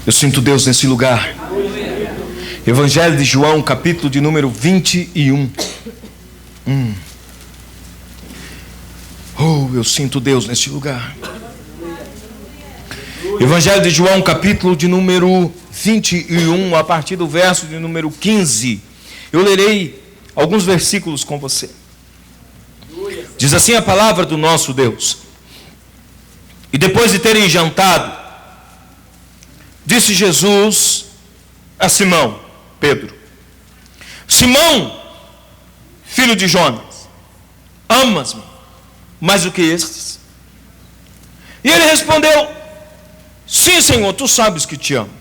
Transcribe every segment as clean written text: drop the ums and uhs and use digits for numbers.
Eu sinto Deus nesse lugar. Evangelho de João, capítulo de número 21. Eu sinto Deus nesse lugar. Evangelho de João, capítulo de número 21, a partir do verso de número 15. Eu lerei alguns versículos com você. Diz assim a palavra do nosso Deus: E depois de terem jantado, disse Jesus a Simão, Pedro: Simão, filho de Jonas, amas-me mais do que estes? E ele respondeu: Sim, Senhor, tu sabes que te amo.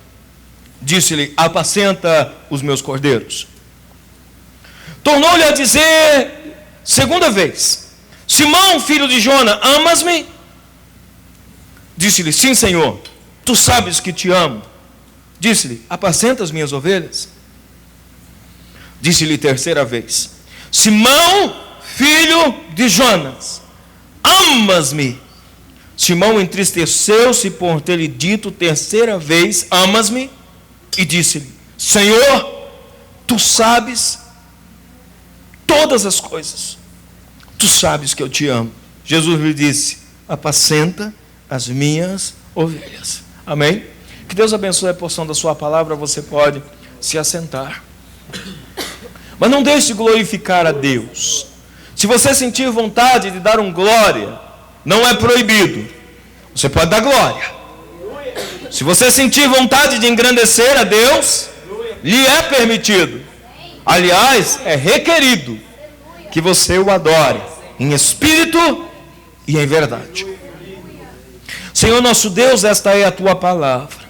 Disse-lhe: Apacenta os meus cordeiros. Tornou-lhe a dizer segunda vez: Simão, filho de Jonas, amas-me? Disse-lhe: Sim, Senhor, tu sabes que te amo. Disse-lhe: Apacenta as minhas ovelhas. Disse-lhe terceira vez: Simão, filho de Jonas, amas-me? Simão entristeceu-se por ter lhe dito terceira vez: Amas-me? E disse-lhe: Senhor, tu sabes todas as coisas. Tu sabes que eu te amo. Jesus lhe disse: Apacenta as minhas ovelhas. Amém? Que Deus abençoe a porção da sua palavra. Você pode se assentar. Mas não deixe de glorificar a Deus. Se você sentir vontade de dar um glória, não é proibido. Você pode dar glória. Se você sentir vontade de engrandecer a Deus, lhe é permitido. Aliás, é requerido que você o adore em espírito e em verdade. Senhor nosso Deus, esta é a tua palavra.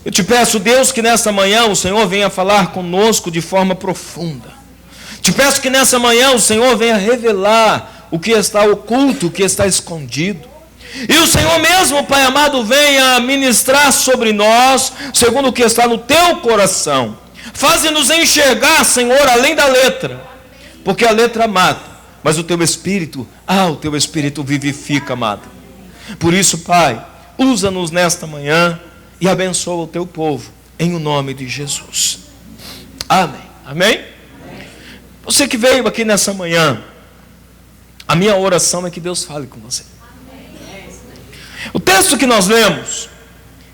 Eu te peço, Deus, que nessa manhã o Senhor venha falar conosco de forma profunda. Te peço que nessa manhã o Senhor venha revelar o que está oculto, o que está escondido. E o Senhor mesmo, Pai amado, venha ministrar sobre nós, segundo o que está no teu coração. Faze-nos enxergar, Senhor, além da letra, porque a letra mata, mas o teu Espírito, o teu Espírito vivifica, amado. Por isso, Pai, usa-nos nesta manhã e abençoa o teu povo, em o nome de Jesus. Amém. Amém? Você que veio aqui nessa manhã, a minha oração é que Deus fale com você. O texto que nós lemos,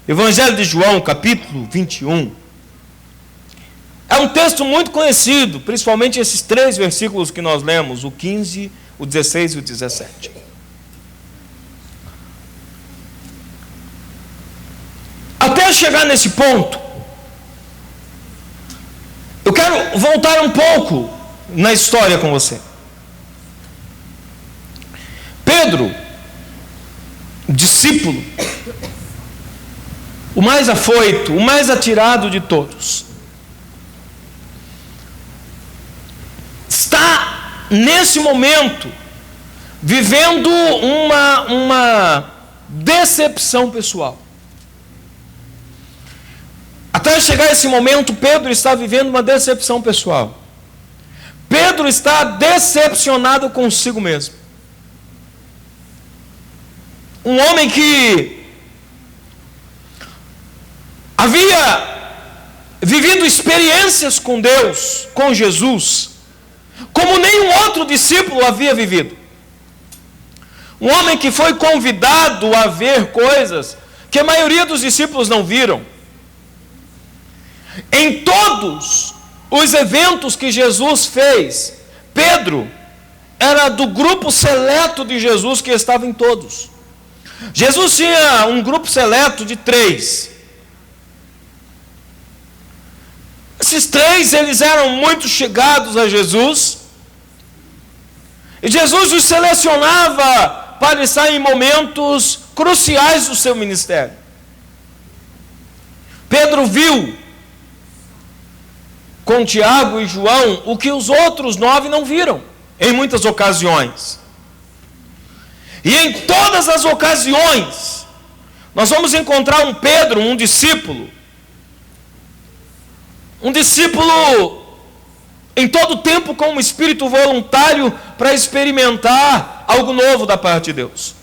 Evangelho de João, capítulo 21, é um texto muito conhecido, principalmente esses 3 versículos que nós lemos, o 15, o 16 e o 17. Até chegar nesse ponto, eu quero voltar um pouco na história com você. Pedro, discípulo, o mais afoito, o mais atirado de todos, está nesse momento vivendo uma decepção pessoal. Até chegar esse momento, Pedro está vivendo uma decepção pessoal. Pedro está decepcionado consigo mesmo. Um homem que havia vivido experiências com Deus, com Jesus, como nenhum outro discípulo havia vivido. Um homem que foi convidado a ver coisas que a maioria dos discípulos não viram. Em todos os eventos que Jesus fez, Pedro era do grupo seleto de Jesus que estava em todos. Jesus tinha um grupo seleto de 3. Esses 3, eles eram muito chegados a Jesus. E Jesus os selecionava para estar em momentos cruciais do seu ministério. Pedro viu com Tiago e João o que os outros 9 não viram, em muitas ocasiões. E em todas as ocasiões, nós vamos encontrar um Pedro, um discípulo em todo tempo com um espírito voluntário para experimentar algo novo da parte de Deus.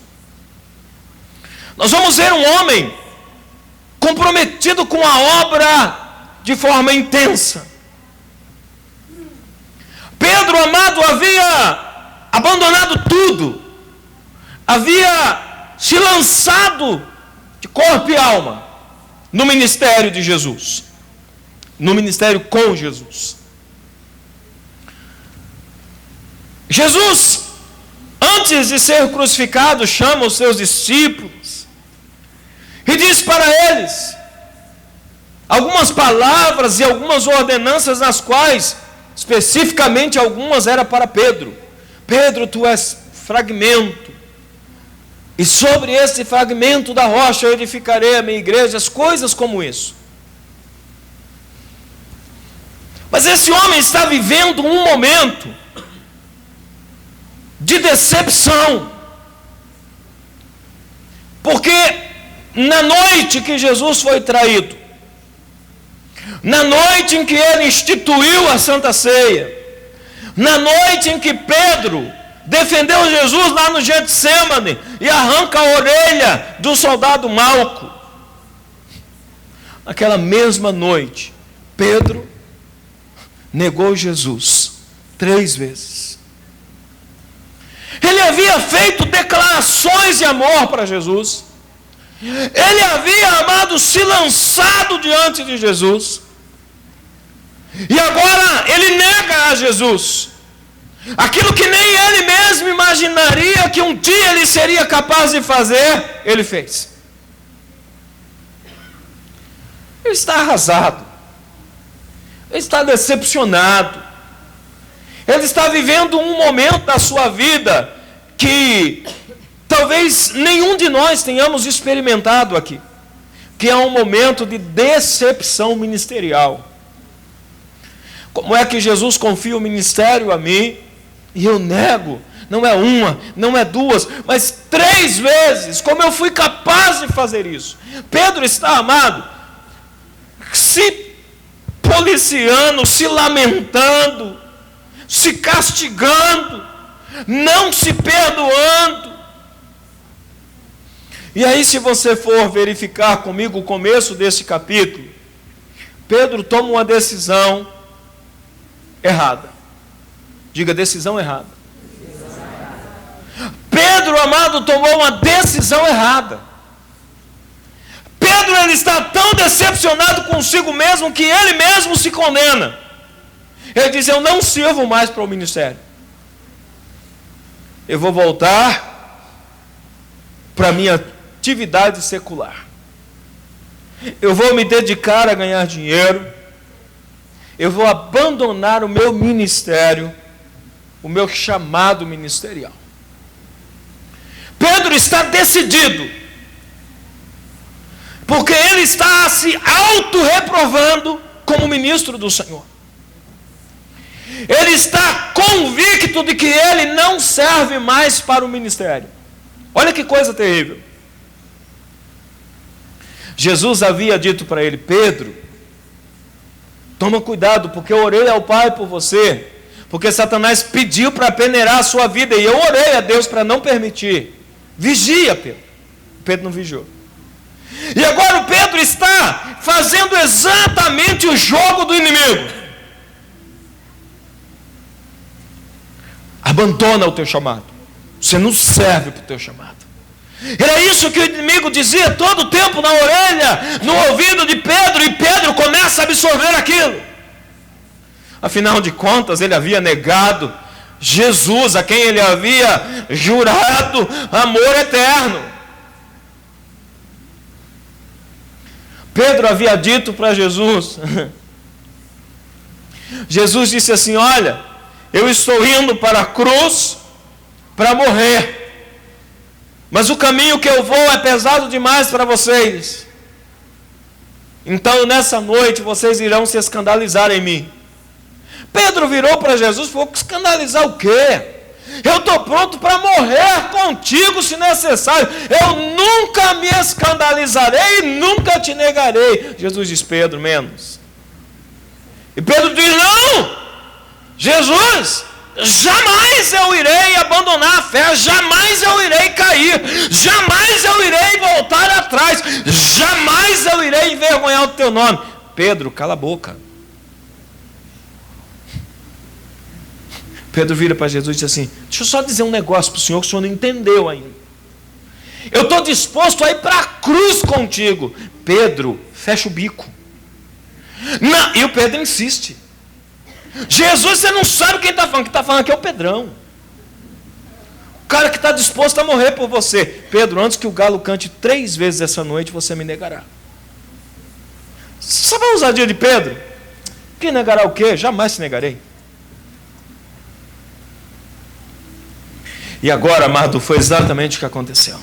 Nós vamos ver um homem comprometido com a obra de forma intensa. Pedro, amado, havia abandonado tudo, havia se lançado de corpo e alma no ministério de Jesus, no ministério com Jesus. Jesus, antes de ser crucificado, chama os seus discípulos e diz para eles algumas palavras e algumas ordenanças, nas quais, especificamente algumas, era para Pedro. Pedro, tu és fragmento, e sobre esse fragmento da rocha eu edificarei a minha igreja, as coisas como isso. Mas esse homem está vivendo um momento de decepção, porque na noite que Jesus foi traído, na noite em que ele instituiu a Santa Ceia, na noite em que Pedro defendeu Jesus lá no Getsêmani e arranca a orelha do soldado Malco, naquela mesma noite, Pedro negou Jesus 3 vezes. Ele havia feito declarações de amor para Jesus, ele havia, amado, se lançado diante de Jesus, e agora ele nega a Jesus aquilo que nem ele mesmo imaginaria que um dia ele seria capaz de fazer. Ele fez. Ele está arrasado, ele está decepcionado, ele está vivendo um momento da sua vida que talvez nenhum de nós tenhamos experimentado aqui, que é um momento de decepção ministerial. Como é que Jesus confia o ministério a mim e eu nego? Não é uma, não é duas, mas 3 vezes. Como eu fui capaz de fazer isso? Pedro está, amado, se policiando, se lamentando, se castigando, não se perdoando. E aí, se você for verificar comigo o começo desse capítulo, Pedro toma uma decisão errada. Diga, decisão errada. Pedro, amado, tomou uma decisão errada. Pedro, ele está tão decepcionado consigo mesmo que ele mesmo se condena. Ele diz: eu não sirvo mais para o ministério, eu vou voltar para a minha atividade secular, eu vou me dedicar a ganhar dinheiro, eu vou abandonar o meu ministério, o meu chamado ministerial. Pedro está decidido, porque ele está se auto-reprovando como ministro do Senhor. Ele está convicto de que ele não serve mais para o ministério. Olha que coisa terrível. Jesus havia dito para ele: Pedro, toma cuidado, porque eu orei ao Pai por você, porque Satanás pediu para peneirar a sua vida, e eu orei a Deus para não permitir. Vigia, Pedro. Pedro não vigiou. E agora o Pedro está fazendo exatamente o jogo do inimigo. Abandona o teu chamado. Você não serve para o teu chamado. Era isso que o inimigo dizia todo o tempo na orelha, no ouvido de Pedro, e Pedro começa a absorver aquilo. Afinal de contas, ele havia negado Jesus, a quem ele havia jurado amor eterno. Pedro havia dito para Jesus, Jesus disse assim: olha, eu estou indo para a cruz para morrer, mas o caminho que eu vou é pesado demais para vocês, então nessa noite vocês irão se escandalizar em mim. Pedro virou para Jesus e falou: escandalizar o quê? Eu estou pronto para morrer contigo se necessário, eu nunca me escandalizarei e nunca te negarei. Jesus diz: Pedro, menos. E Pedro diz: não, Jesus, jamais eu irei abandonar a fé, jamais eu irei cair, jamais eu irei voltar trás, jamais eu irei envergonhar o teu nome. Pedro, cala a boca. Pedro vira para Jesus e diz assim: deixa eu só dizer um negócio para o senhor que o senhor não entendeu ainda. Eu estou disposto a ir para a cruz contigo. Pedro, fecha o bico. Não, e o Pedro insiste. Jesus, você não sabe quem está falando. Quem está falando aqui é o Pedrão. O cara que está disposto a morrer por você. Pedro, antes que o galo cante 3 vezes essa noite, você me negará. Sabe a ousadia de Pedro? Que negará o quê? Jamais se negarei. E agora, amado, foi exatamente o que aconteceu.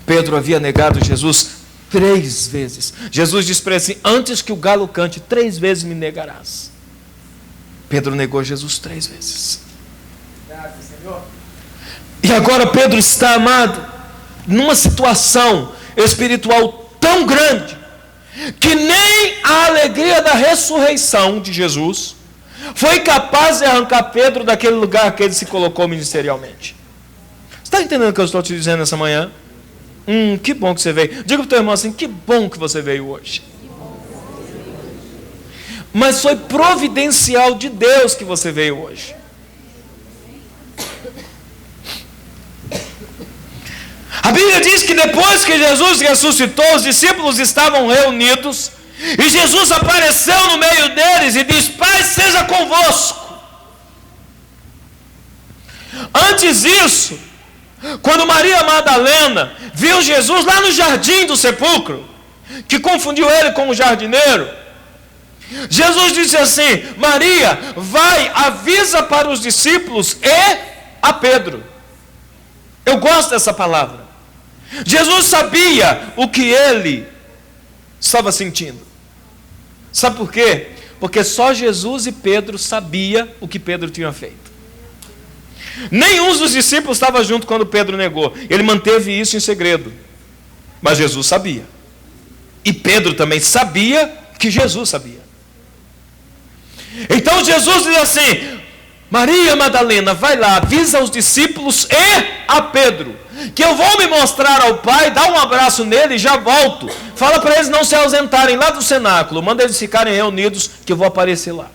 Pedro havia negado Jesus 3 vezes. Jesus disse para ele assim: antes que o galo cante 3 vezes me negarás. Pedro negou Jesus 3 vezes. E agora Pedro está, amado, numa situação espiritual tão grande, que nem a alegria da ressurreição de Jesus foi capaz de arrancar Pedro daquele lugar que ele se colocou ministerialmente. Você está entendendo o que eu estou te dizendo nessa manhã? Que bom que você veio. Diga para o teu irmão assim: que bom que você veio hoje. Mas foi providencial de Deus que você veio hoje. A Bíblia diz que depois que Jesus ressuscitou, os discípulos estavam reunidos, e Jesus apareceu no meio deles e diz: Pai seja convosco. Antes disso, quando Maria Madalena viu Jesus lá no jardim do sepulcro, que confundiu ele com o jardineiro, Jesus disse assim: Maria, vai, avisa para os discípulos e a Pedro. Eu gosto dessa palavra. Jesus sabia o que ele estava sentindo. Sabe por quê? Porque só Jesus e Pedro sabia o que Pedro tinha feito. Nenhum dos discípulos estava junto quando Pedro negou. Ele manteve isso em segredo. Mas Jesus sabia. E Pedro também sabia que Jesus sabia. Então Jesus diz assim: Maria Madalena, vai lá, avisa os discípulos e a Pedro, que eu vou me mostrar ao Pai, dá um abraço nele e já volto. Fala para eles não se ausentarem lá do cenáculo, manda eles ficarem reunidos, que eu vou aparecer lá.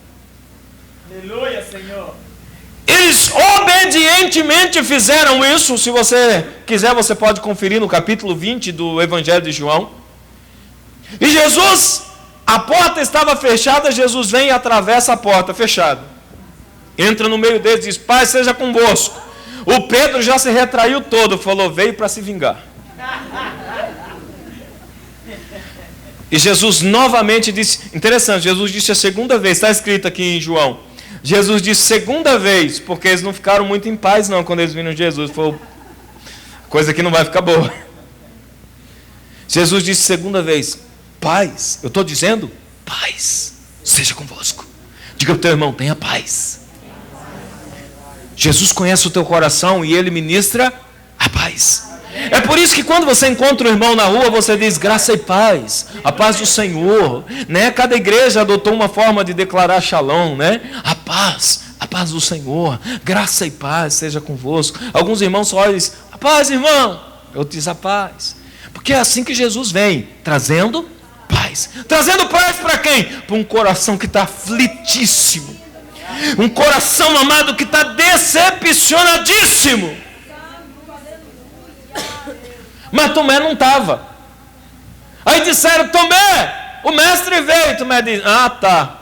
Aleluia, Senhor. Eles obedientemente fizeram isso. Se você quiser, você pode conferir no capítulo 20 do Evangelho de João. E Jesus, a porta estava fechada, Jesus vem e atravessa a porta fechada, entra no meio deles e diz: Pai seja convosco. O Pedro já se retraiu todo, falou: veio para se vingar. E Jesus novamente disse, interessante, Jesus disse a segunda vez, está escrito aqui em João, Jesus disse segunda vez, porque eles não ficaram muito em paz não, quando eles viram Jesus, falou: coisa que não vai ficar boa. Jesus disse segunda vez: paz, eu estou dizendo, paz seja convosco. Diga para o teu irmão: tenha paz. Jesus conhece o teu coração e Ele ministra a paz. É por isso que quando você encontra um irmão na rua, você diz: graça e paz, a paz do Senhor, né? Cada igreja adotou uma forma de declarar shalom, né? A paz do Senhor, graça e paz seja convosco. Alguns irmãos só dizem: a paz, irmão. Eu diz: a paz. Porque é assim que Jesus vem, trazendo paz. Trazendo paz para quem? Para um coração que está aflitíssimo. Um coração, amado, que está decepcionadíssimo. Mas Tomé não estava. Aí disseram: Tomé, o mestre veio. Tomé diz: ah, tá,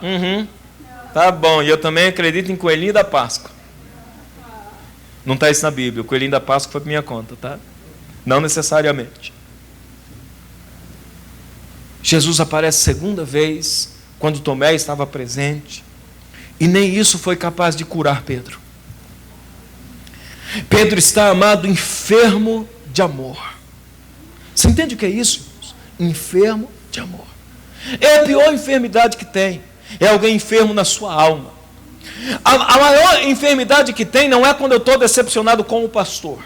tá bom, e eu também acredito em coelhinho da Páscoa. Não está isso na Bíblia, o coelhinho da Páscoa foi por minha conta, tá? Não necessariamente. Jesus aparece segunda vez, quando Tomé estava presente, e nem isso foi capaz de curar Pedro. Pedro está, amado, enfermo de amor. Você entende o que é isso, irmãos? Enfermo de amor. É a pior enfermidade que tem. É alguém enfermo na sua alma. A maior enfermidade que tem não é quando eu estou decepcionado com o pastor.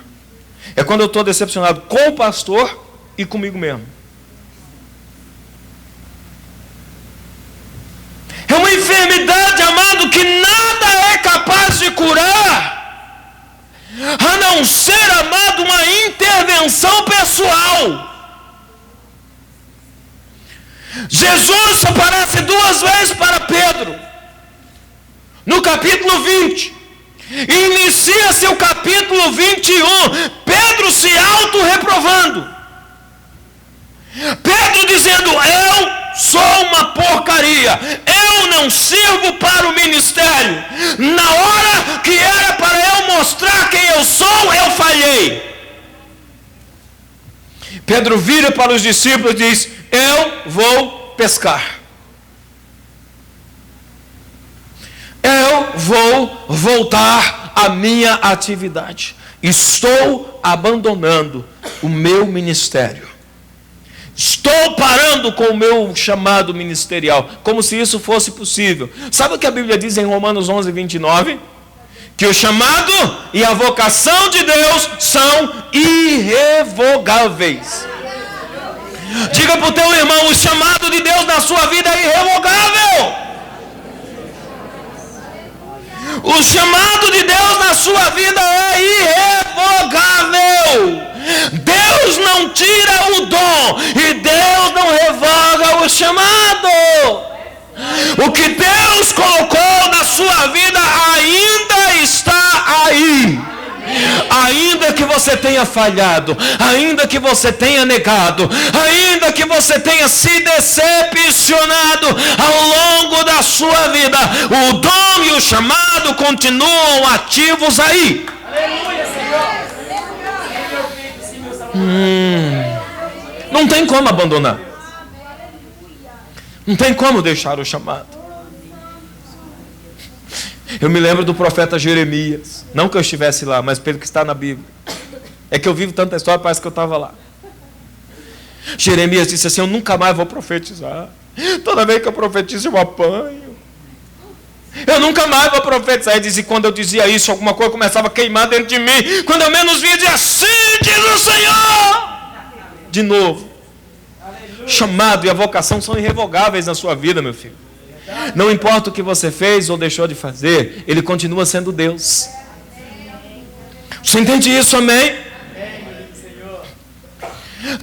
É quando eu estou decepcionado com o pastor e comigo mesmo. É uma enfermidade, amado, que nada é capaz de curar, a não ser, amado, uma intervenção pessoal. Jesus aparece 2 vezes para Pedro. No capítulo 20. Inicia-se o capítulo 21. Pedro se auto-reprovando. Pedro dizendo: eu sou uma porcaria, eu não sirvo para o ministério. Na hora que era para eu mostrar quem eu sou, eu falhei. Pedro vira para os discípulos e diz: eu vou pescar. Eu vou voltar à minha atividade. Estou abandonando o meu ministério. Estou parando com o meu chamado ministerial. Como se isso fosse possível. Sabe o que a Bíblia diz em Romanos 11, 29? Que o chamado e a vocação de Deus são irrevogáveis. Diga para o teu irmão: o chamado de Deus na sua vida é irrevogável. O chamado de Deus na sua vida é irrevogável. Deus não tira o dom e Deus não revoga o chamado. O que Deus colocou na sua vida ainda está aí. Ainda que você tenha falhado, ainda que você tenha negado, ainda que você tenha se decepcionado ao longo da sua vida, o dom e o chamado continuam ativos aí. Aleluia, Senhor. Não tem como abandonar. Não tem como deixar o chamado. Eu me lembro do profeta Jeremias. Não que eu estivesse lá, mas pelo que está na Bíblia. É que eu vivo tanta história, parece que eu estava lá. Jeremias disse assim: eu nunca mais vou profetizar. Toda vez que eu profetizo eu apanho. Eu nunca mais vou profetizar. Ele dizia: quando eu dizia isso, alguma coisa começava a queimar dentro de mim. Quando eu menos via, dizia: assim diz o Senhor. De novo. O chamado e a vocação são irrevogáveis na sua vida, meu filho. Não importa o que você fez ou deixou de fazer, Ele continua sendo Deus. Você entende isso, amém?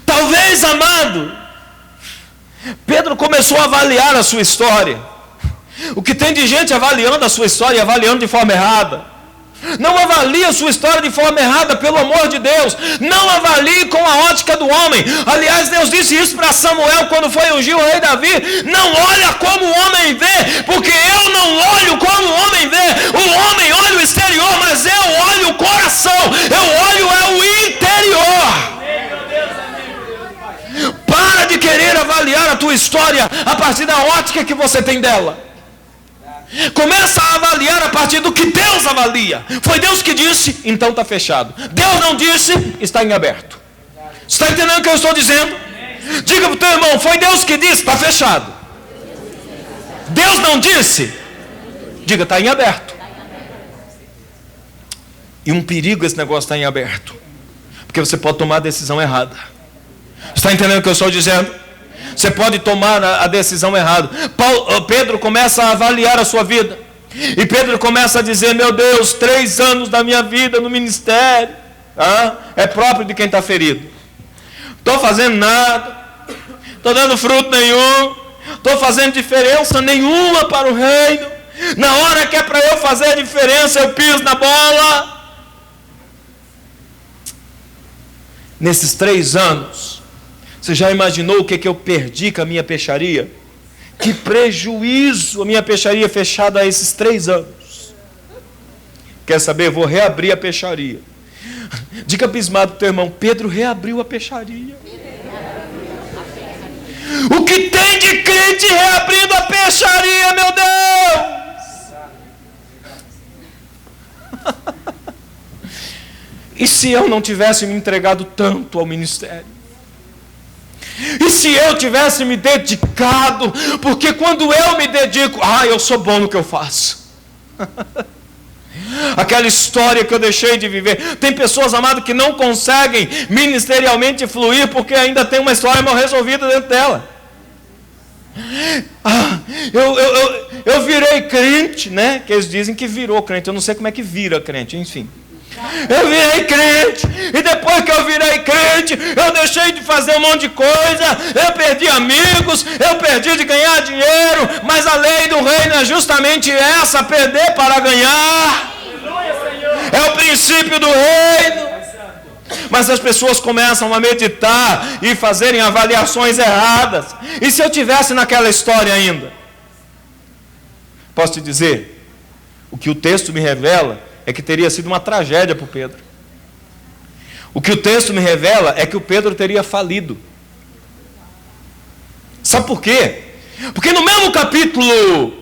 Talvez, amado, Pedro começou a avaliar a sua história. O que tem de gente avaliando a sua história e avaliando de forma errada. Não avalie a sua história de forma errada, pelo amor de Deus. Não avalie com a ótica do homem. Aliás, Deus disse isso para Samuel quando foi ungir o rei Davi: não olha como o homem vê, porque eu não olho como o homem vê. O homem olha o exterior, mas eu olho o coração. Eu olho o interior. Para de querer avaliar a tua história a partir da ótica que você tem dela. Começa a avaliar a partir do que Deus avalia. Foi Deus que disse, então está fechado. Deus não disse, está em aberto. Está entendendo o que eu estou dizendo? Diga para o teu irmão: foi Deus que disse, está fechado. Deus não disse, diga: está em aberto. E um perigo esse negócio está em aberto, porque você pode tomar a decisão errada. Está entendendo o que eu estou dizendo? Você pode tomar a decisão errada. Pedro começa a avaliar a sua vida. E Pedro começa a dizer: meu Deus, 3 anos da minha vida no ministério. É próprio de quem está ferido. Estou fazendo nada. Estou dando fruto nenhum. Estou fazendo diferença nenhuma para o reino. Na hora que é para eu fazer a diferença, eu piso na bola. Nesses 3 anos, você já imaginou o que eu perdi com a minha peixaria? Que prejuízo a minha peixaria fechada há esses 3 anos. Quer saber? Vou reabrir a peixaria. Diga abismado para o teu irmão: Pedro reabriu a peixaria. O que tem de crente reabrindo a peixaria, meu Deus? E se eu não tivesse me entregado tanto ao ministério? E se eu tivesse me dedicado? Porque quando eu me dedico, eu sou bom no que eu faço. Aquela história que eu deixei de viver. Tem pessoas, amado, que não conseguem ministerialmente fluir porque ainda tem uma história mal resolvida dentro dela. Eu virei crente, né? Que eles dizem que virou crente. Eu não sei como é que vira crente, enfim. Eu virei crente, e depois que eu virei crente, eu deixei de fazer um monte de coisa, eu perdi amigos, eu perdi de ganhar dinheiro, mas a lei do reino é justamente essa, perder para ganhar. É o princípio do reino. Mas as pessoas começam a meditar e fazerem avaliações erradas. E se eu tivesse naquela história ainda? Posso te dizer, o que o texto me revela é que teria sido uma tragédia para o Pedro. O que o texto me revela é que o Pedro teria falido. Sabe por quê? Porque no mesmo capítulo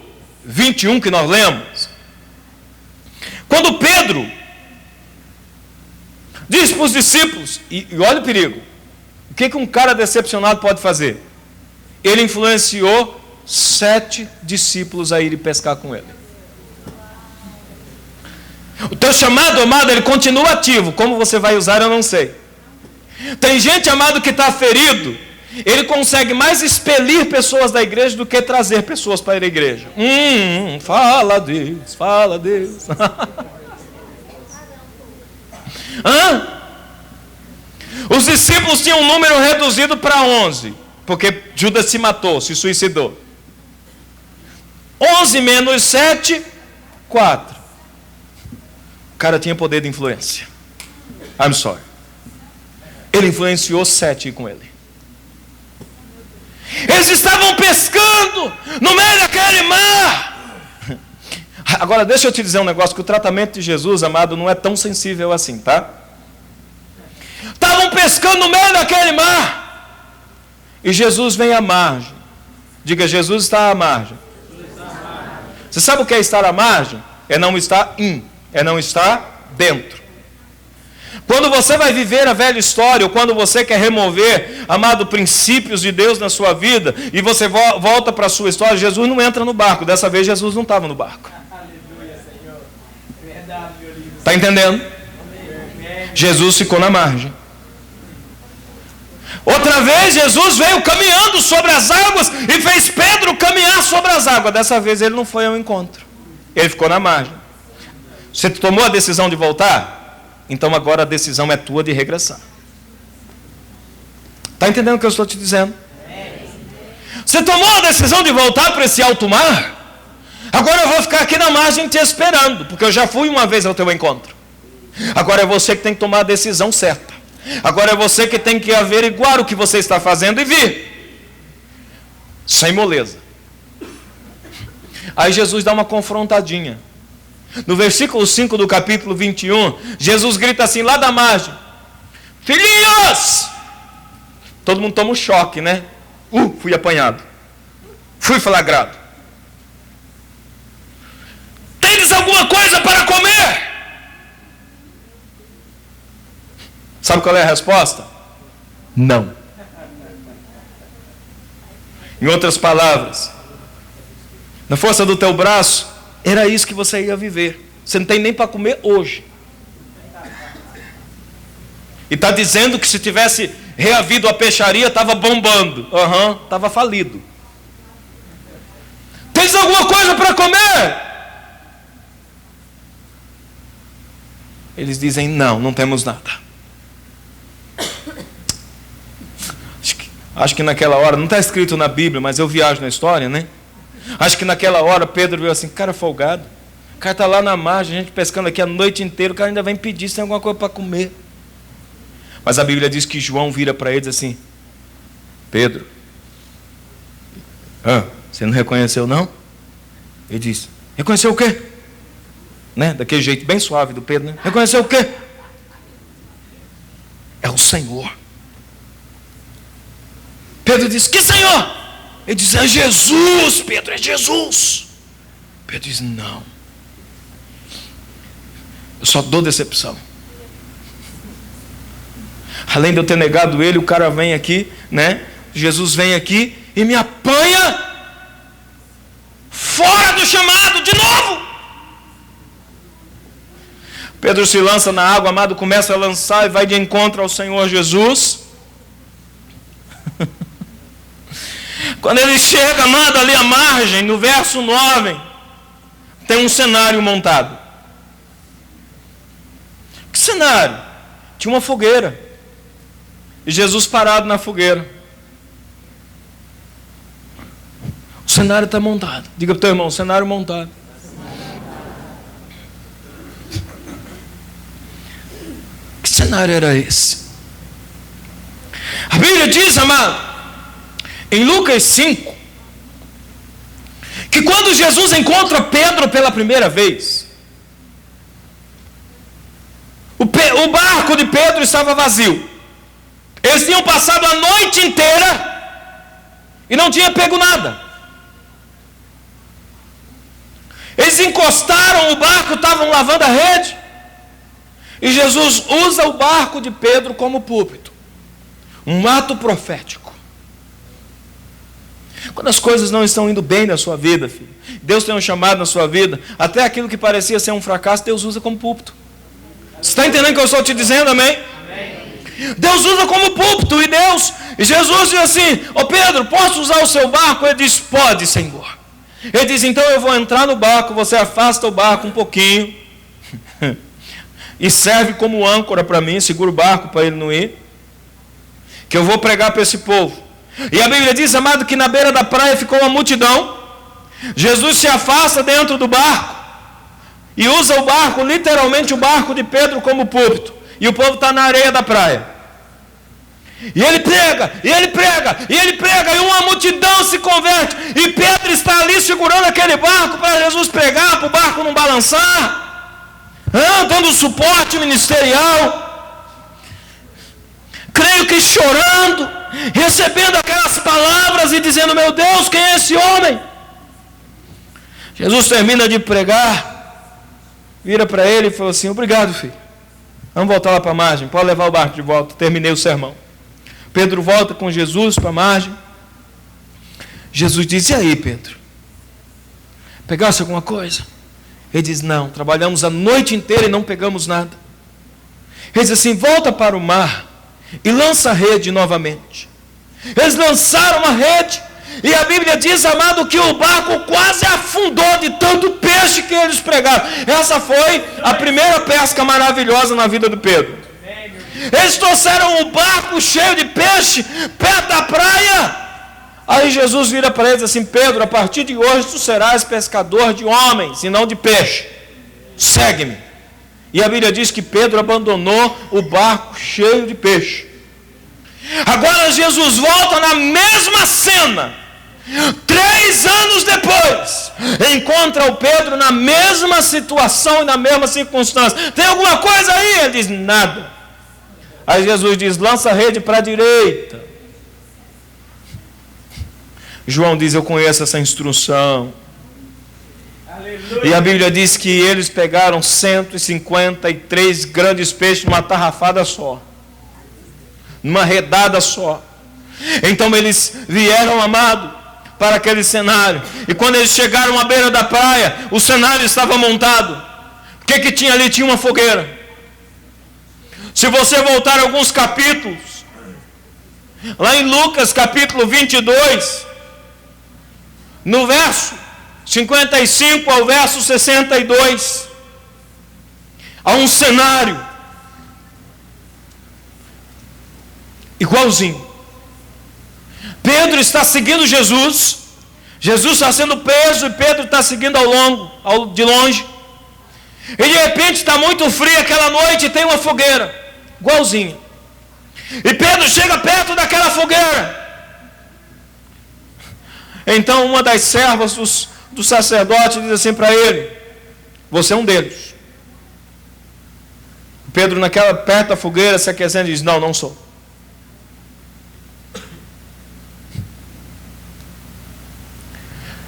21 que nós lemos, quando Pedro diz para os discípulos, e olha o perigo, o que um cara decepcionado pode fazer? Ele influenciou 7 discípulos a irem pescar com ele. O teu chamado, amado, ele continua ativo. Como você vai usar, eu não sei. Tem gente, amado, que está ferido. Ele consegue mais expelir pessoas da igreja do que trazer pessoas para a igreja. Fala Deus, fala Deus. Os discípulos tinham um número reduzido para 11, porque Judas se matou, se suicidou. 11 menos 7, 4. O cara tinha poder de influência. I'm sorry. Ele influenciou 7 com ele. Eles estavam pescando no meio daquele mar. Agora deixa eu te dizer um negócio, que o tratamento de Jesus, amado, não é tão sensível assim, tá? Estavam pescando no meio daquele mar. E Jesus vem à margem. Diga, Jesus está à margem. Você sabe o que é estar à margem? É não estar é não estar dentro. Quando você vai viver a velha história, ou quando você quer remover, amado, princípios de Deus na sua vida, e você volta para a sua história, Jesus não entra no barco. Dessa vez Jesus não estava no barco. Está entendendo? Jesus ficou na margem. Outra vez Jesus veio caminhando sobre as águas e fez Pedro caminhar sobre as águas. Dessa vez ele não foi ao encontro. Ele ficou na margem. Você tomou a decisão de voltar? Então agora a decisão é tua de regressar. Está entendendo o que eu estou te dizendo? Você tomou a decisão de voltar para esse alto mar? Agora eu vou ficar aqui na margem te esperando, porque eu já fui uma vez ao teu encontro. Agora é você que tem que tomar a decisão certa. Agora é você que tem que averiguar o que você está fazendo e vir. Sem moleza. Aí Jesus dá uma confrontadinha. No versículo 5 do capítulo 21, Jesus grita assim lá da margem: filhinhos! Todo mundo toma um choque, né? Fui apanhado. Fui flagrado. Tendes alguma coisa para comer? Sabe qual é a resposta? Não. Em outras palavras, na força do teu braço, era isso que você ia viver. Você não tem nem para comer hoje. E está dizendo que se tivesse reavido a peixaria, estava bombando. Estava falido. Tens alguma coisa para comer? Eles dizem, não temos nada. Acho que naquela hora, não está escrito na Bíblia, mas eu viajo na história, né? Acho que naquela hora Pedro viu assim, cara folgado. O cara está lá na margem, a gente pescando aqui a noite inteira, o cara ainda vem pedir se tem alguma coisa para comer. Mas a Bíblia diz que João vira para ele e diz assim: Pedro, você não reconheceu não? Ele diz, reconheceu o quê? Né? Daquele jeito bem suave do Pedro, né? Reconheceu o quê? É o Senhor. Pedro diz, que Senhor? Ele diz, é Jesus, Pedro, é Jesus. Pedro diz, não. Eu só dou decepção. Além de eu ter negado ele, o cara vem aqui, né? Jesus vem aqui e me apanha fora do chamado de novo. Pedro se lança na água, amado, começa a lançar e vai de encontro ao Senhor Jesus. Quando ele chega, amado, ali à margem, no verso 9, tem um cenário montado. Que cenário? Tinha uma fogueira. e Jesus parado na fogueira. O cenário está montado. Diga para o teu irmão, o cenário montado. Que cenário era esse? A Bíblia diz, amado, em Lucas 5, que quando Jesus encontra Pedro pela primeira vez, o barco de Pedro estava vazio. Eles tinham passado a noite inteira e não tinha pego nada. Eles encostaram o barco, estavam lavando a rede, e Jesus usa o barco de Pedro como púlpito. Um ato profético. Quando as coisas não estão indo bem na sua vida, filho, Deus tem um chamado na sua vida, até aquilo que parecia ser um fracasso, Deus usa como púlpito. Você está entendendo o que eu estou te dizendo, amém? Amém. Deus usa como púlpito, e Jesus diz assim: ô Pedro, posso usar o seu barco? Ele diz: pode, Senhor. Ele diz: então eu vou entrar no barco, você afasta o barco um pouquinho, e serve como âncora para mim, segura o barco para ele não ir, que eu vou pregar para esse povo. E a Bíblia diz, amado, que na beira da praia ficou uma multidão. Jesus se afasta dentro do barco e usa o barco, literalmente o barco de Pedro, como púlpito. E o povo está na areia da praia. E ele prega, e ele prega, e ele prega, e uma multidão se converte. E Pedro está ali segurando aquele barco para Jesus pregar, para o barco não balançar, dando suporte ministerial. Creio que chorando, recebendo aquelas palavras e dizendo: meu Deus, quem é esse homem? Jesus termina de pregar, vira para ele e falou assim: obrigado, filho, vamos voltar lá para a margem, pode levar o barco de volta. Terminei o sermão. Pedro volta com Jesus para a margem. Jesus diz: e aí, Pedro, pegasse alguma coisa? Ele diz: não, trabalhamos a noite inteira e não pegamos nada. Ele diz assim: volta para o mar e lança a rede novamente. Eles lançaram a rede, e a Bíblia diz, amado, que o barco quase afundou de tanto peixe que eles pregaram. Essa foi a primeira pesca maravilhosa na vida do Pedro. Eles trouxeram o barco cheio de peixe perto da praia. Aí Jesus vira para eles assim: Pedro, a partir de hoje tu serás pescador de homens e não de peixe. Segue-me. E a Bíblia diz que Pedro abandonou o barco cheio de peixe. Agora Jesus volta na mesma cena, 3 anos depois, encontra o Pedro na mesma situação e na mesma circunstância. Tem alguma coisa aí? Ele diz: nada. Aí Jesus diz: lança a rede para a direita. João diz: eu conheço essa instrução. Aleluia. E a Bíblia diz que eles pegaram 153 grandes peixes numa tarrafada só, numa redada só. Então eles vieram, amado, para aquele cenário. E quando eles chegaram à beira da praia, o cenário estava montado. O que tinha ali? Tinha uma fogueira. Se você voltar alguns capítulos, lá em Lucas capítulo 22, no verso 55 ao verso 62, há um cenário igualzinho. Pedro está seguindo Jesus, Jesus está sendo preso e Pedro está seguindo de longe. E de repente está muito frio aquela noite e tem uma fogueira, igualzinha. E Pedro chega perto daquela fogueira. Então uma das servas do sacerdote diz assim para ele: você é um deles. Pedro, perto da fogueira, se aquecendo, diz: não, não sou.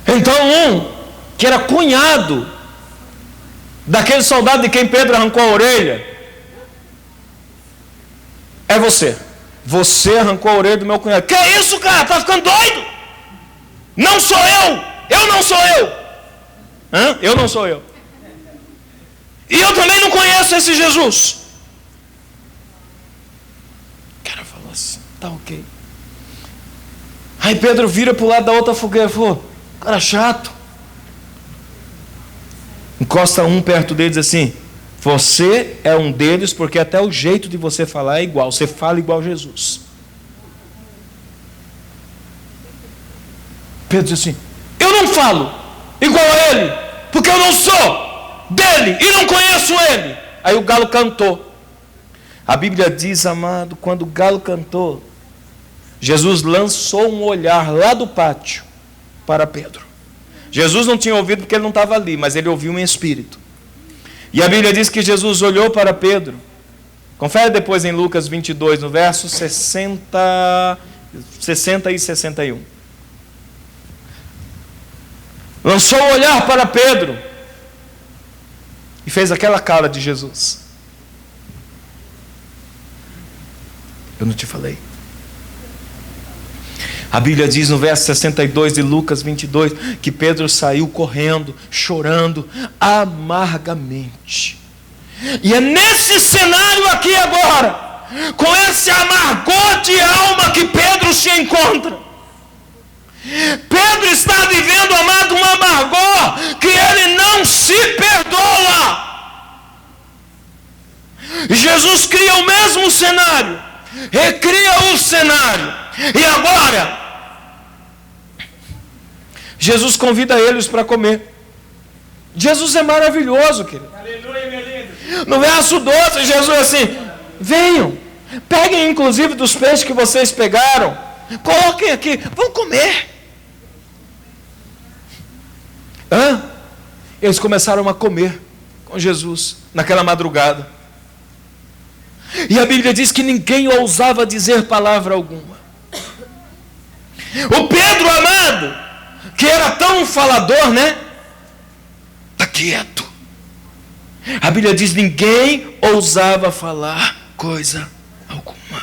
Então que era cunhado daquele soldado de quem Pedro arrancou a orelha: é você. Você arrancou a orelha do meu cunhado. Que é isso, cara? Tá ficando doido? Não sou eu. Eu não sou eu. Eu não sou eu. E eu também não conheço esse Jesus. O cara falou assim: tá ok. Aí Pedro vira para o lado da outra fogueira e falou: cara chato. Encosta um perto deles assim: você é um deles, porque até o jeito de você falar é igual. Você fala igual Jesus. Pedro disse assim: eu não falo igual a ele, porque eu não sou dele e não conheço ele. Aí o galo cantou. A Bíblia diz, amado, quando o galo cantou, Jesus lançou um olhar lá do pátio para Pedro. Jesus não tinha ouvido porque ele não estava ali, mas ele ouviu em espírito. E a Bíblia diz que Jesus olhou para Pedro. Confere depois em Lucas 22, no verso 60 e 61. Lançou o olhar para Pedro e fez aquela cara de Jesus. Eu não te falei? A Bíblia diz no verso 62 de Lucas 22 que Pedro saiu correndo, chorando amargamente. E é nesse cenário aqui agora, com esse amargor de alma, que Pedro se encontra. Pedro está vivendo, amado, um amargor que ele não se perdoa. Jesus cria o mesmo cenário, recria o cenário, e agora Jesus convida eles para comer. Jesus é maravilhoso, querido. Aleluia, meu lindo. No verso 12, Jesus assim: venham, peguem inclusive dos peixes que vocês pegaram, coloquem aqui, vão comer. Eles começaram a comer com Jesus naquela madrugada. E a Bíblia diz que ninguém ousava dizer palavra alguma. O Pedro, amado, que era tão falador, né? Está quieto. A Bíblia diz: ninguém ousava falar coisa alguma.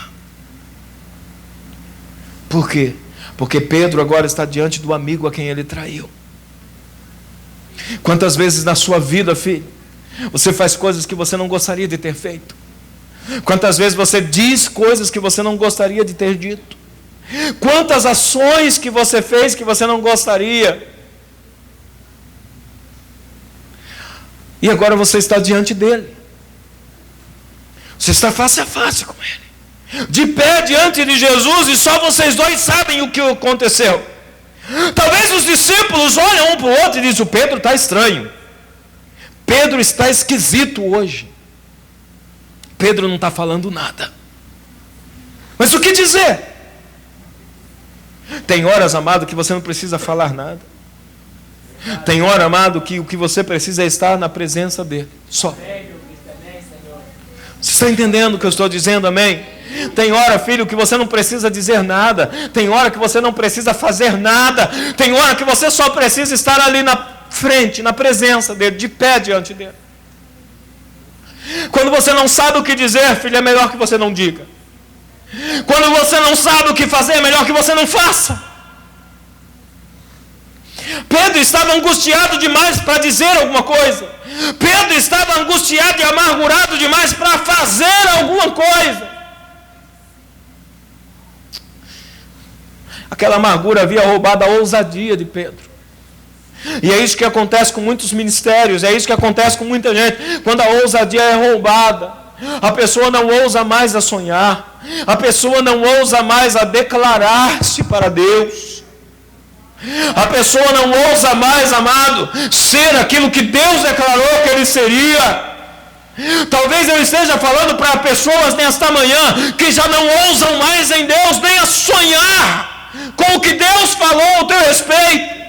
Por quê? Porque Pedro agora está diante do amigo a quem ele traiu. Quantas vezes na sua vida, filho, você faz coisas que você não gostaria de ter feito? Quantas vezes você diz coisas que você não gostaria de ter dito? Quantas ações que você fez que você não gostaria? E agora você está diante dele. Você está face a face com ele, de pé diante de Jesus, e só vocês dois sabem o que aconteceu. Talvez os discípulos olham um para o outro e dizem: o Pedro está estranho, Pedro está esquisito hoje, Pedro não está falando nada. Mas o que dizer? Tem horas, amado, que você não precisa falar nada. Tem hora, amado, que o que você precisa é estar na presença dele, só. Você está entendendo o que eu estou dizendo, amém? Tem hora, filho, que você não precisa dizer nada. Tem hora que você não precisa fazer nada. Tem hora que você só precisa estar ali na frente, na presença dele, de pé diante dele. Quando você não sabe o que dizer, filho, é melhor que você não diga. Quando você não sabe o que fazer, é melhor que você não faça. Pedro estava angustiado demais para dizer alguma coisa. Pedro estava angustiado e amargurado demais para fazer alguma coisa. Aquela amargura havia roubado a ousadia de Pedro. E é isso que acontece com muitos ministérios, é isso que acontece com muita gente. Quando a ousadia é roubada, a pessoa não ousa mais a sonhar, a pessoa não ousa mais a declarar-se para Deus, a pessoa não ousa mais, amado, ser aquilo que Deus declarou que ele seria. Talvez eu esteja falando para pessoas nesta manhã que já não ousam mais em Deus nem a sonhar com o que Deus falou ao teu respeito,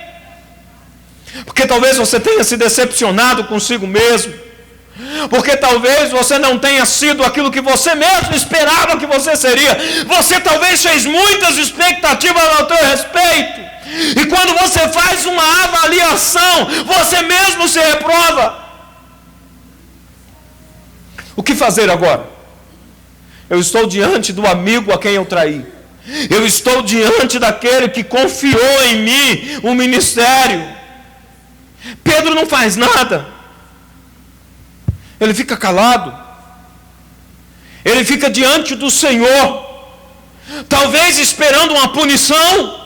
porque talvez você tenha se decepcionado consigo mesmo, porque talvez você não tenha sido aquilo que você mesmo esperava que você seria. Você talvez fez muitas expectativas ao teu respeito, e quando você faz uma avaliação, você mesmo se reprova. O que fazer agora? Eu estou diante do amigo a quem eu traí. Eu estou diante daquele que confiou em mim o ministério. Pedro não faz nada. Ele fica calado. Ele fica diante do Senhor, talvez esperando uma punição.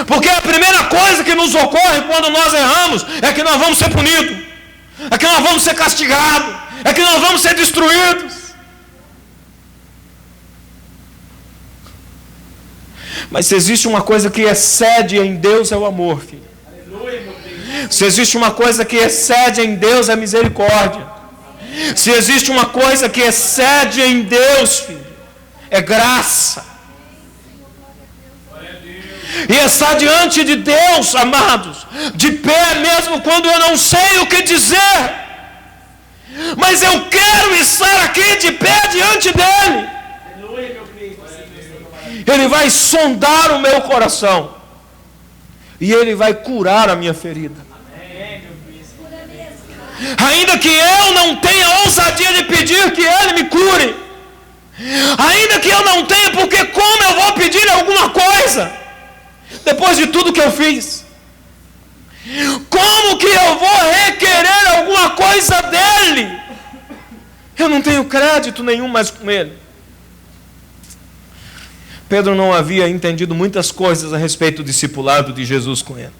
Porque a primeira coisa que nos ocorre quando nós erramos é que nós vamos ser punidos, é que nós vamos ser castigados, é que nós vamos ser destruídos. Mas se existe uma coisa que excede em Deus, é o amor, filho. Aleluia, meu príncipe. Se existe uma coisa que excede em Deus, é a misericórdia. Se existe uma coisa que excede em Deus, filho, é graça. E estar diante de Deus, amados, de pé mesmo quando eu não sei o que dizer, mas eu quero estar aqui de pé diante dEle. Aleluia, meu príncipe. Ele vai sondar o meu coração e Ele vai curar a minha ferida. Amém, meu príncipe. Ainda que eu não tenha ousadia de pedir que Ele me cure, ainda que eu não tenha, porque como eu vou pedir alguma coisa depois de tudo que eu fiz? Como que eu vou requerer alguma coisa dEle? Eu não tenho crédito nenhum mais com Ele. Pedro não havia entendido muitas coisas a respeito do discipulado de Jesus com ele.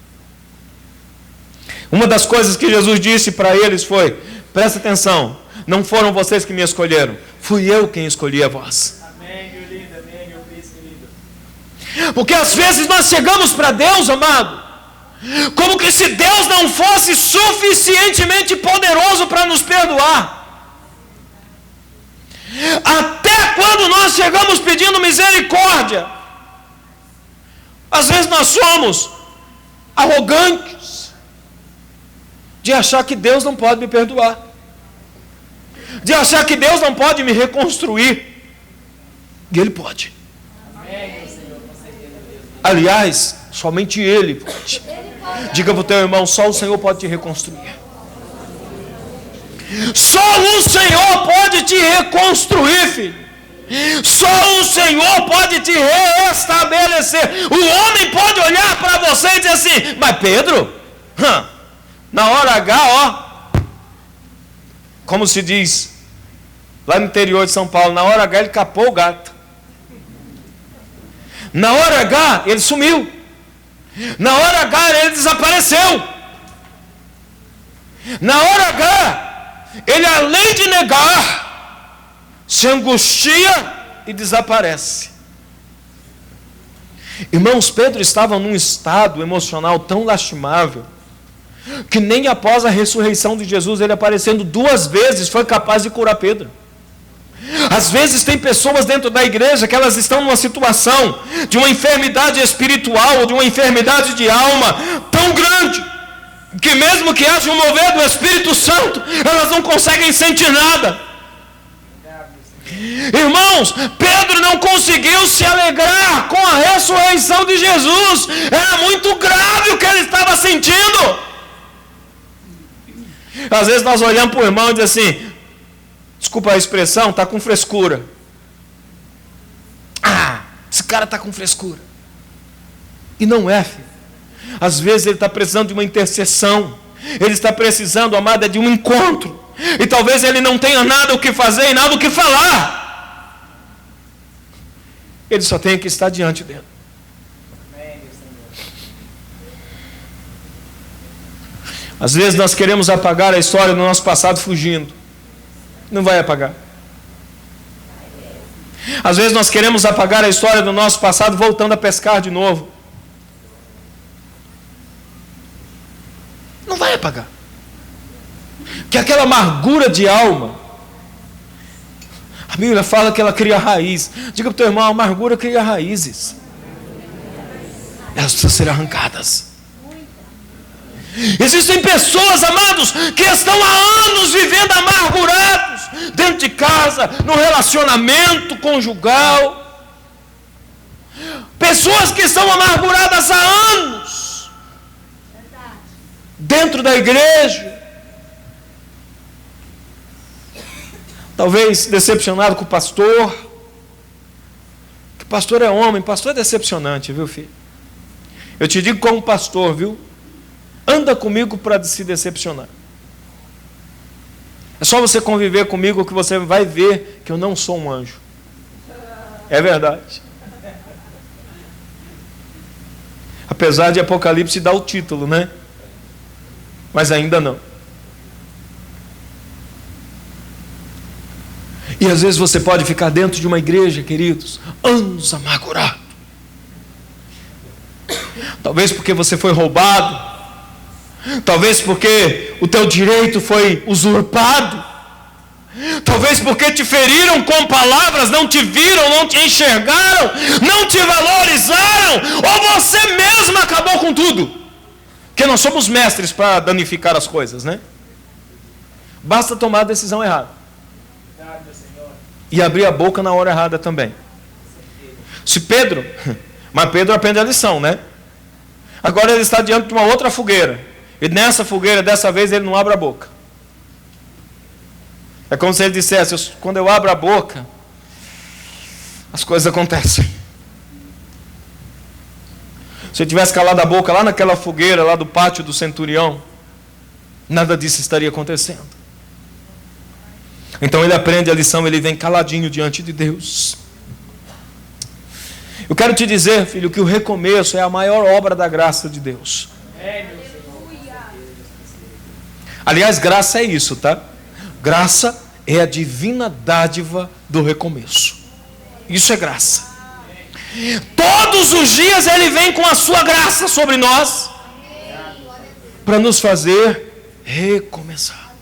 Uma das coisas que Jesus disse para eles foi: presta atenção, não foram vocês que me escolheram, fui eu quem escolhi a vós. Amém, meu lindo. Amém, meu príncipe lindo. Porque às vezes nós chegamos para Deus, amado, como que se Deus não fosse suficientemente poderoso para nos perdoar. Até quando nós chegamos pedindo misericórdia, às vezes nós somos arrogantes de achar que Deus não pode me perdoar, de achar que Deus não pode me reconstruir. E Ele pode. Amém, meu Senhor, com certeza mesmo. Aliás, somente Ele pode. Diga para o teu irmão: só o Senhor pode te reconstruir. Só o Senhor pode te reconstruir, filho. Só o Senhor pode te reestabelecer. O homem pode olhar para você e dizer assim: mas Pedro, na hora H, ó, como se diz lá no interior de São Paulo, na hora H ele capou o gato. Na hora H ele sumiu. Na hora H ele desapareceu. Na hora H ele, além de negar, se angustia e desaparece. Irmãos, Pedro estava num estado emocional tão lastimável que nem após a ressurreição de Jesus, ele aparecendo 2 vezes, foi capaz de curar Pedro. Às vezes tem pessoas dentro da igreja que elas estão numa situação de uma enfermidade espiritual ou de uma enfermidade de alma tão grande que mesmo que haja um mover do Espírito Santo, elas não conseguem sentir nada. Irmãos, Pedro não conseguiu se alegrar com a ressurreição de Jesus. Era muito grave o que ele estava sentindo. Às vezes nós olhamos para o irmão e dizemos assim: desculpa a expressão, está com frescura. Esse cara está com frescura. E não é, filho. Às vezes ele está precisando de uma intercessão. Ele está precisando, amada, de um encontro. E talvez ele não tenha nada o que fazer e nada o que falar. Ele só tem que estar diante dele. Amém, meu Senhor. Às vezes nós queremos apagar a história do nosso passado fugindo. Não vai apagar. Às vezes nós queremos apagar a história do nosso passado voltando a pescar de novo. Não vai apagar. Que aquela amargura de alma, a Bíblia fala que ela cria raiz. Diga para o teu irmão: a amargura cria raízes. Elas precisam ser arrancadas. Existem pessoas, amados, que estão há anos vivendo amargurados, dentro de casa, no relacionamento conjugal. Pessoas que estão amarguradas há anos dentro da igreja, talvez decepcionado com o pastor, que pastor é homem, pastor é decepcionante, viu, filho? Eu te digo como pastor, viu? Anda comigo para se decepcionar. É só você conviver comigo que você vai ver que eu não sou um anjo. É verdade. Apesar de Apocalipse dar o título, né? Mas ainda não. E às vezes você pode ficar dentro de uma igreja, queridos, anos amargurado. talvez porque você foi roubado, talvez porque o teu direito foi usurpado, talvez porque te feriram com palavras, não te viram, não te enxergaram, não te valorizaram, ou você mesmo acabou com tudo. Porque nós somos mestres para danificar as coisas, né? Basta tomar a decisão errada e abrir a boca na hora errada também. Se Pedro, mas Pedro aprende a lição, né? Agora ele está diante de uma outra fogueira, e nessa fogueira, dessa vez, ele não abre a boca. É como se ele dissesse: quando eu abro a boca, as coisas acontecem. Se ele tivesse calado a boca lá naquela fogueira, lá do pátio do centurião, nada disso estaria acontecendo. Então ele aprende a lição, ele vem caladinho diante de Deus. Eu quero te dizer, filho, que o recomeço é a maior obra da graça de Deus. Aliás, graça é isso, tá? Graça é a divina dádiva do recomeço. Isso é graça. Todos os dias Ele vem com a sua graça sobre nós, para nos fazer recomeçar.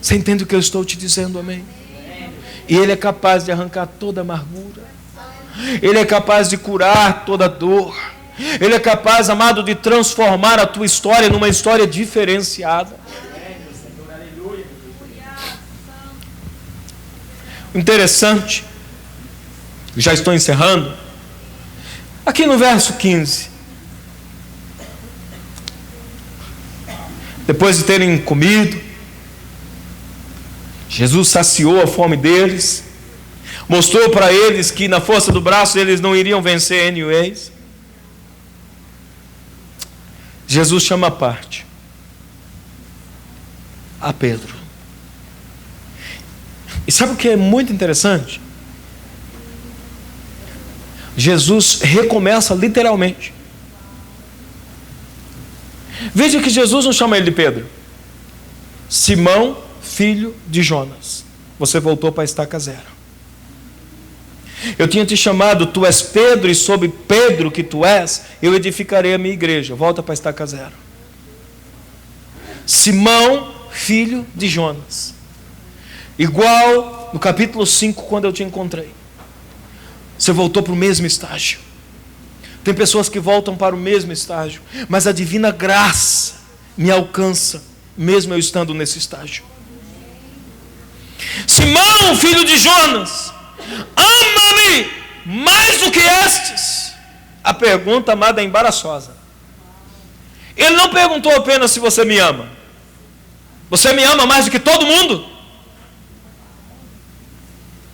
Você entende o que eu estou te dizendo, amém? E Ele é capaz de arrancar toda amargura, Ele é capaz de curar toda dor, Ele é capaz, amado, de transformar a tua história numa história diferenciada. Interessante, já estou encerrando, aqui no verso 15, depois de terem comido, Jesus saciou a fome deles, mostrou para eles que na força do braço eles não iriam vencer anyways. Jesus chama à parte a Pedro. E sabe o que é muito interessante? Jesus recomeça literalmente. Veja que Jesus não chama ele de Pedro. Simão, filho de Jonas, você voltou para a estaca zero. Eu tinha te chamado, tu és Pedro, e sobre Pedro que tu és, eu edificarei a minha igreja. Volta para a estaca zero. Simão, filho de Jonas. Igual no capítulo 5, quando eu te encontrei. Você voltou para o mesmo estágio. Tem pessoas que voltam para o mesmo estágio, mas a divina graça me alcança, mesmo eu estando nesse estágio. Simão, filho de Jonas, ama-me mais do que estes? A pergunta, amada, é embaraçosa. Ele não perguntou apenas se você me ama. Você me ama mais do que todo mundo?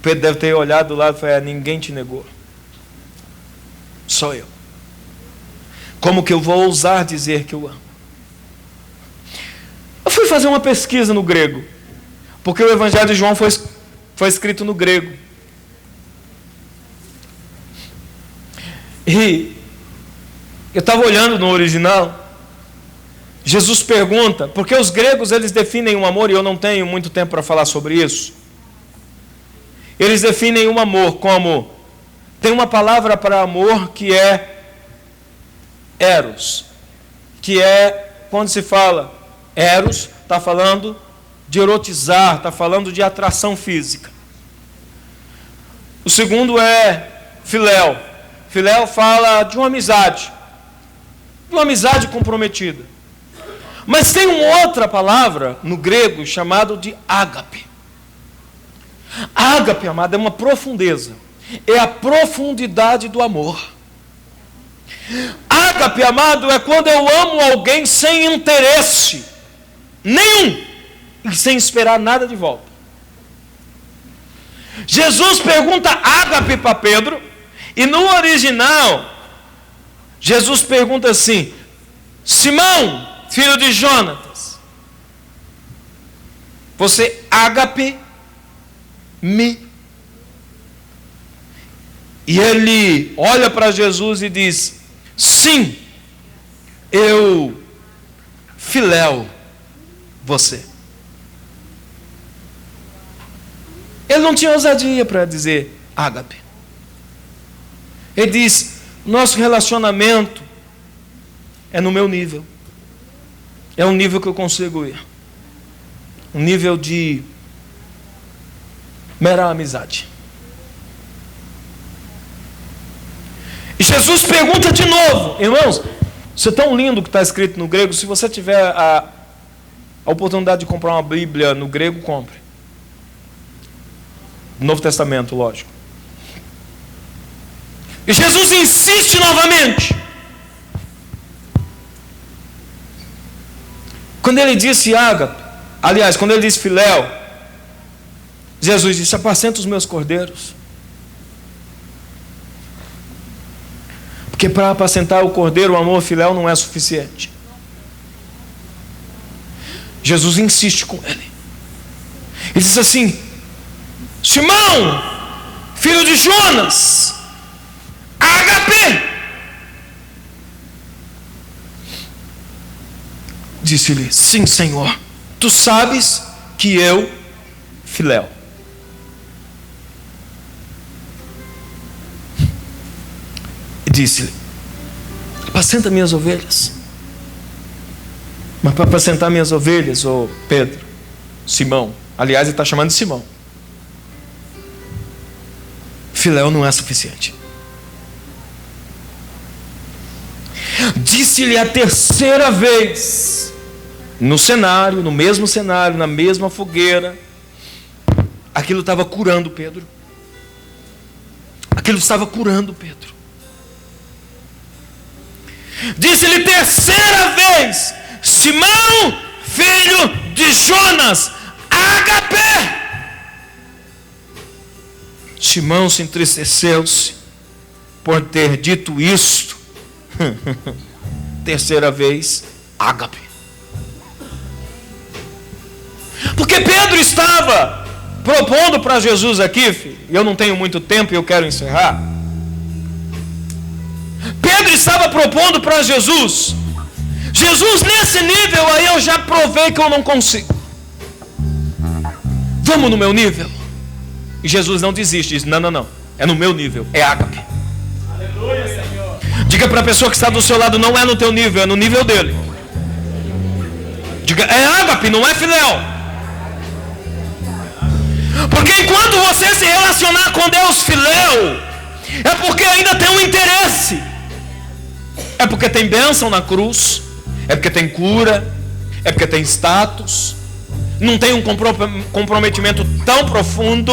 Pedro deve ter olhado do lado e falado: ninguém te negou, só eu. Como que eu vou ousar dizer que eu amo? Eu fui fazer uma pesquisa no grego, porque o Evangelho de João foi escrito no grego. E eu estava olhando no original. Jesus pergunta, porque os gregos eles definem um amor, e eu não tenho muito tempo para falar sobre isso. Eles definem um amor como, tem uma palavra para amor que é eros, que é, quando se fala eros, está falando de erotizar, está falando de atração física. O segundo é filéu. Filéu fala de uma amizade comprometida. Mas tem uma outra palavra no grego chamado de ágape. Ágape, amado, é uma profundeza, é a profundidade do amor. Ágape, amado, é quando eu amo alguém sem interesse nenhum e sem esperar nada de volta. Jesus pergunta ágape para Pedro, e no original Jesus pergunta assim: Simão, filho de Jonatas, você ágape me. E ele olha para Jesus e diz: sim, eu filéu você. Ele não tinha ousadia para dizer ágape. Ele diz: Nosso relacionamento é no meu nível. É um nível que eu consigo ir. Um nível de mera amizade. E Jesus pergunta de novo, irmãos, isso é tão lindo que está escrito no grego. Se você tiver a oportunidade de comprar uma Bíblia no grego, compre. Novo Testamento, lógico. E Jesus insiste novamente. Quando ele disse ágape, aliás, quando ele disse filéu, Jesus disse: apacenta os meus cordeiros. Porque para apacentar o cordeiro, o amor filéu não é suficiente. Jesus insiste com ele. Ele diz assim: Simão, filho de Jonas, ágape. Disse-lhe: sim, Senhor, tu sabes que eu filéu. Disse-lhe: apacenta minhas ovelhas. Mas para apacentar minhas ovelhas, ô Pedro, Simão, aliás, ele está chamando de Simão, filéu não é suficiente. Disse-lhe a terceira vez, no cenário, no mesmo cenário, na mesma fogueira, aquilo estava curando Pedro. Aquilo estava curando Pedro. Disse-lhe terceira vez: Simão, filho de Jonas, ágape. Simão se entristeceu-se por ter dito isto. Terceira vez, ágape. Porque Pedro estava propondo para Jesus aqui, filho, e eu não tenho muito tempo e eu quero encerrar. Pedro estava propondo para Jesus: Jesus, nesse nível aí eu já provei que eu não consigo. Vamos no meu nível. E Jesus não desiste, diz: não, é no meu nível, é ágape. Aleluia, Senhor. Diga para a pessoa que está do seu lado: não é no teu nível, é no nível dele. Diga: é ágape, não é filéu. Porque enquanto você se relacionar com Deus filéu, é porque ainda tem um interesse. É porque tem bênção na cruz, é porque tem cura, é porque tem status, não tem um comprometimento tão profundo.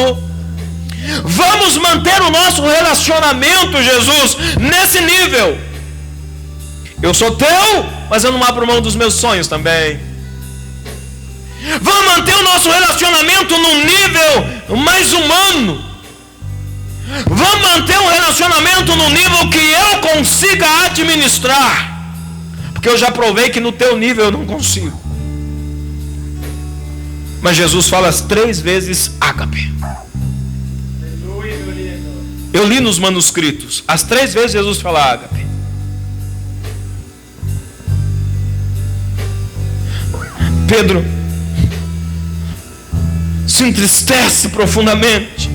Vamos manter o nosso relacionamento, Jesus, nesse nível. Eu sou teu, mas eu não abro mão dos meus sonhos também. Vamos manter o nosso relacionamento num nível mais humano. Vamos manter um relacionamento no nível que eu consiga administrar. Porque eu já provei que no teu nível eu não consigo. Mas Jesus fala as 3 vezes ágape. Aleluia, meu lindo. Eu li nos manuscritos. As 3 vezes Jesus fala ágape. Pedro se entristece profundamente.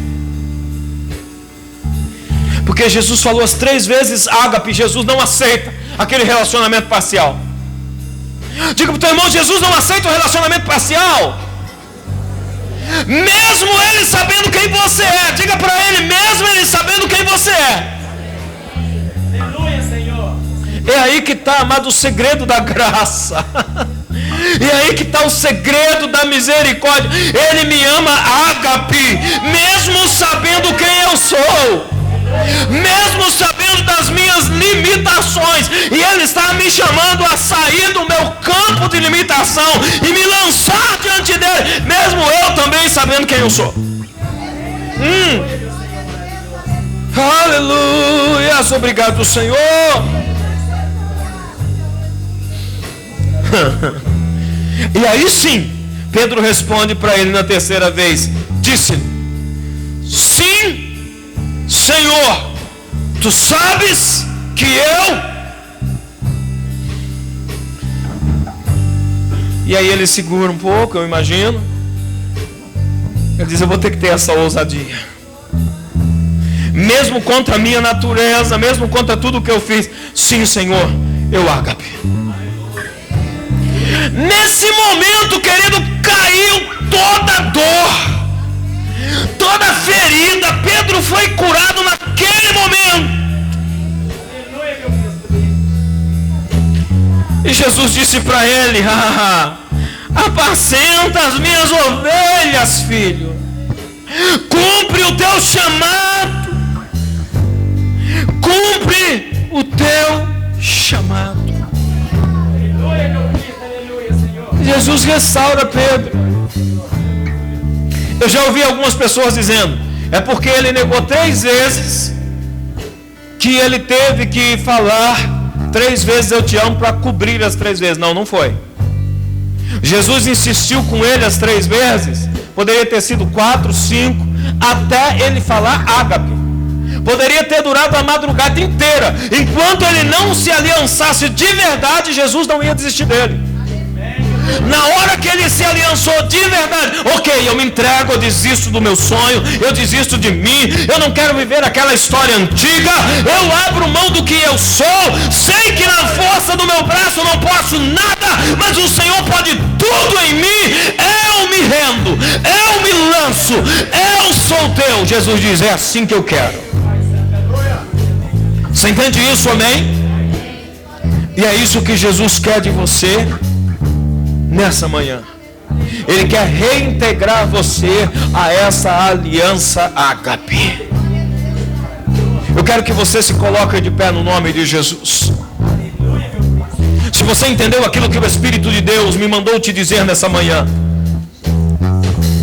Porque Jesus falou as 3 vezes ágape. Jesus não aceita aquele relacionamento parcial. Diga para o teu irmão: Jesus não aceita o relacionamento parcial. Mesmo ele sabendo quem você é. Diga para ele: mesmo ele sabendo quem você é. Aleluia, Senhor. É aí que está, amado, o segredo da graça. É aí que está o segredo da misericórdia. Ele me ama ágape, mesmo sabendo quem eu sou, mesmo sabendo das minhas limitações, e Ele está me chamando a sair do meu campo de limitação e me lançar diante dele, mesmo eu também sabendo quem eu sou. Aleluia, obrigado, Senhor. E aí sim, Pedro responde para ele na terceira vez, disse-lhe: sim, Senhor, tu sabes que eu. E aí ele segura um pouco, eu imagino. Ele diz: eu vou ter que ter essa ousadia. mesmo contra a minha natureza, mesmo contra tudo que eu fiz. Sim, Senhor, eu ágape. Nesse momento, querido, caiu toda dor, toda ferida. Pedro foi curado naquele momento. E Jesus disse para ele: apacenta as minhas ovelhas, filho. Cumpre o teu chamado. Cumpre o teu chamado. Jesus restaura Pedro. Eu já ouvi algumas pessoas dizendo: é porque ele negou 3 vezes que ele teve que falar 3 vezes eu te amo para cobrir as 3 vezes. Não, não foi. Jesus insistiu com ele as 3 vezes. Poderia ter sido 4, 5, até ele falar ágape. Poderia ter durado a madrugada inteira. Enquanto ele não se aliançasse de verdade, Jesus não ia desistir dele. Na hora que ele se aliançou de verdade, ok, eu me entrego, eu desisto do meu sonho, eu desisto de mim, eu não quero viver aquela história antiga, eu abro mão do que eu sou, sei que na força do meu braço eu não posso nada, mas o Senhor pode tudo em mim, eu me rendo, eu me lanço, eu sou teu. Jesus diz: é assim que eu quero. Você entende isso, amém? E é isso que Jesus quer de você nessa manhã. Ele quer reintegrar você a essa aliança ágape. Eu quero que você se coloque de pé no nome de Jesus. Se você entendeu aquilo que o Espírito de Deus me mandou te dizer nessa manhã,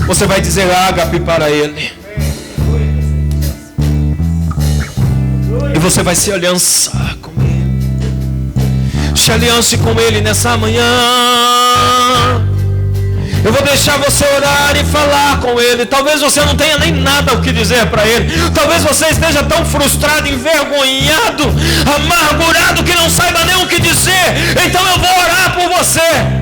você vai dizer ágape para Ele. E você vai se aliançar com Ele. Se aliance com Ele nessa manhã. Eu vou deixar você orar e falar com Ele. Talvez você não tenha nem nada o que dizer para Ele. Talvez você esteja tão frustrado, envergonhado, amargurado que não saiba nem o que dizer. Então eu vou orar por você.